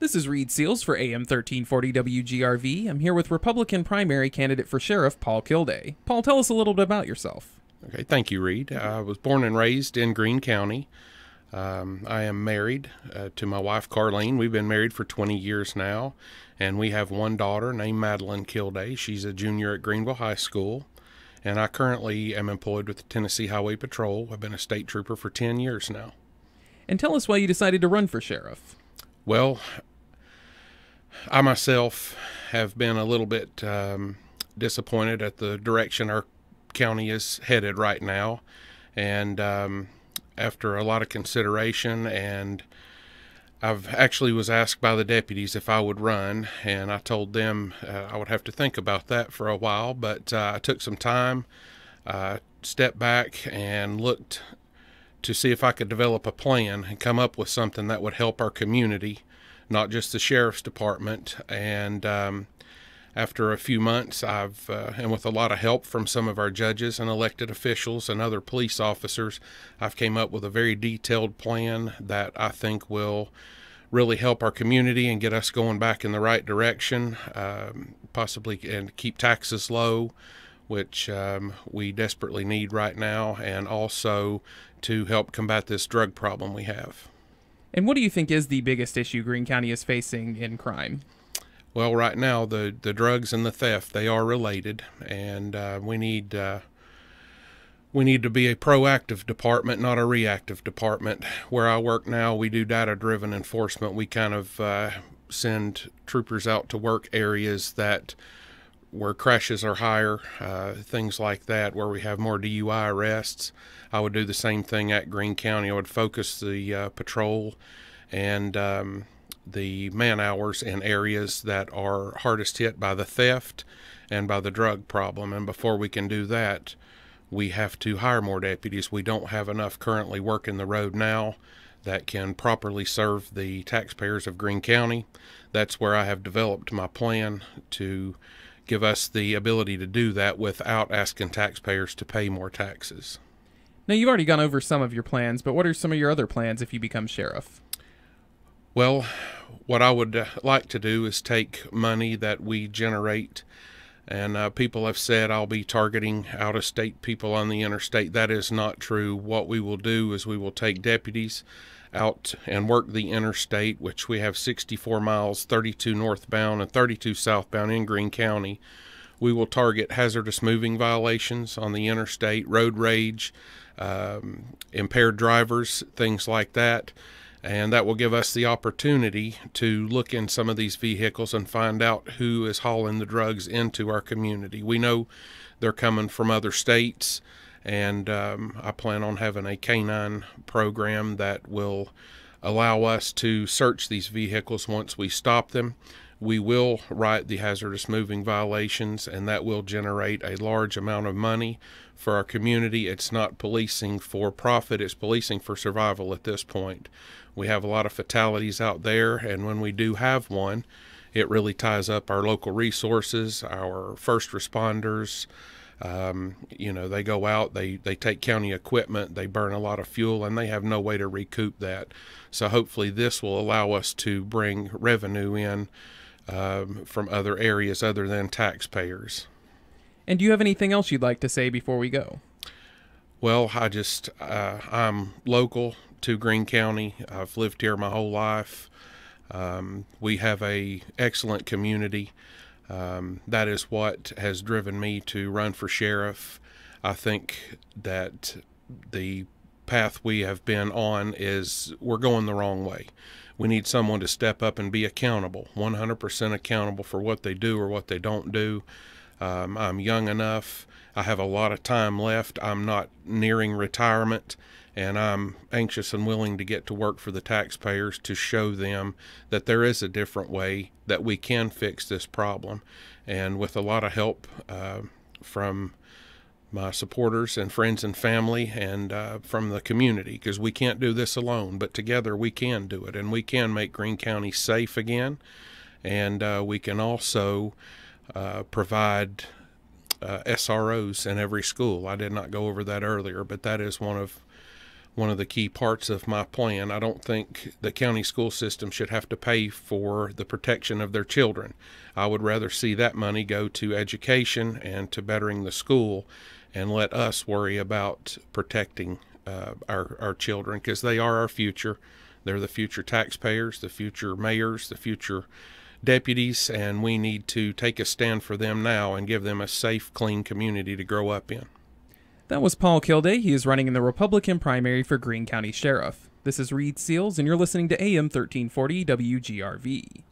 This is Reed Seals for AM 1340 WGRV. I'm here with Republican primary candidate for sheriff, Paul Kilday. Paul, tell us a little bit about yourself. Okay, thank you, Reed. I was born and raised in Greene County. I am married to my wife, Carlene. We've been married for 20 years now, and we have one daughter named Madeline Kilday. She's a junior at Greenville High School, and I currently am employed with the Tennessee Highway Patrol. I've been a state trooper for 10 years now. And tell us why you decided to run for sheriff. Well, I myself have been a little bit disappointed at the direction our county is headed right now, and after a lot of consideration, and I've actually was asked by the deputies if I would run, and I told them I would have to think about that for a while, but I took some time, stepped back and looked to see if I could develop a plan and come up with something that would help our community, not just the sheriff's department. And after a few months, and with a lot of help from some of our judges and elected officials and other police officers, I've came up with a very detailed plan that I think will really help our community and get us going back in the right direction, possibly, and keep taxes low, which we desperately need right now, and also to help combat this drug problem we have. And what do you think is the biggest issue Greene County is facing in crime? Well, right now, the drugs and the theft, they are related, and we need to be a proactive department, not a reactive department. Where I work now, we do data-driven enforcement. We kind of send troopers out to work areas where crashes are higher, things like that, where we have more DUI arrests. I would do the same thing at Greene County. I would focus the patrol and the man hours in areas that are hardest hit by the theft and by the drug problem. And before we can do that, we have to hire more deputies. We don't have enough currently working the road now that can properly serve the taxpayers of Greene County. That's where I have developed my plan to give us the ability to do that without asking taxpayers to pay more taxes. Now, you've already gone over some of your plans, but what are some of your other plans if you become sheriff? Well, what I would like to do is take money that we generate, and people have said I'll be targeting out-of-state people on the interstate. That is not true. What we will do is we will take deputies out and work the interstate, which we have 64 miles, 32 northbound and 32 southbound in Greene County. We will target hazardous moving violations on the interstate, road rage, impaired drivers, things like that. And that will give us the opportunity to look in some of these vehicles and find out who is hauling the drugs into our community. We know they're coming from other states, and I plan on having a canine program that will allow us to search these vehicles once we stop them. We will write the hazardous moving violations, and that will generate a large amount of money for our community. It's not policing for profit, it's policing for survival at this point. We have a lot of fatalities out there, and when we do have one, it really ties up our local resources, our first responders. They go out, they take county equipment, they burn a lot of fuel, and they have no way to recoup that. So hopefully this will allow us to bring revenue in from other areas other than taxpayers. And do you have anything else you'd like to say before we go? Well, I'm local to Greene County. I've lived here my whole life. We have a excellent community. That is what has driven me to run for sheriff. I think that the path we have been on we're going the wrong way. We need someone to step up and be accountable, 100% accountable for what they do or what they don't do. I'm young enough. I have a lot of time left. I'm not nearing retirement, and I'm anxious and willing to get to work for the taxpayers to show them that there is a different way that we can fix this problem. And with a lot of help from my supporters and friends and family, and from the community, because we can't do this alone, but together we can do it, and we can make Greene County safe again, and we can also provide SROs in every school. I did not go over that earlier, but that is one one of the key parts of my plan. I don't think the county school system should have to pay for the protection of their children. I would rather see that money go to education and to bettering the school, and let us worry about protecting our children, because they are our future. They're the future taxpayers, the future mayors, the future deputies, and we need to take a stand for them now and give them a safe, clean community to grow up in. That was Paul Kilday. He is running in the Republican primary for Greene County Sheriff. This is Reed Seals, and you're listening to AM 1340 WGRV.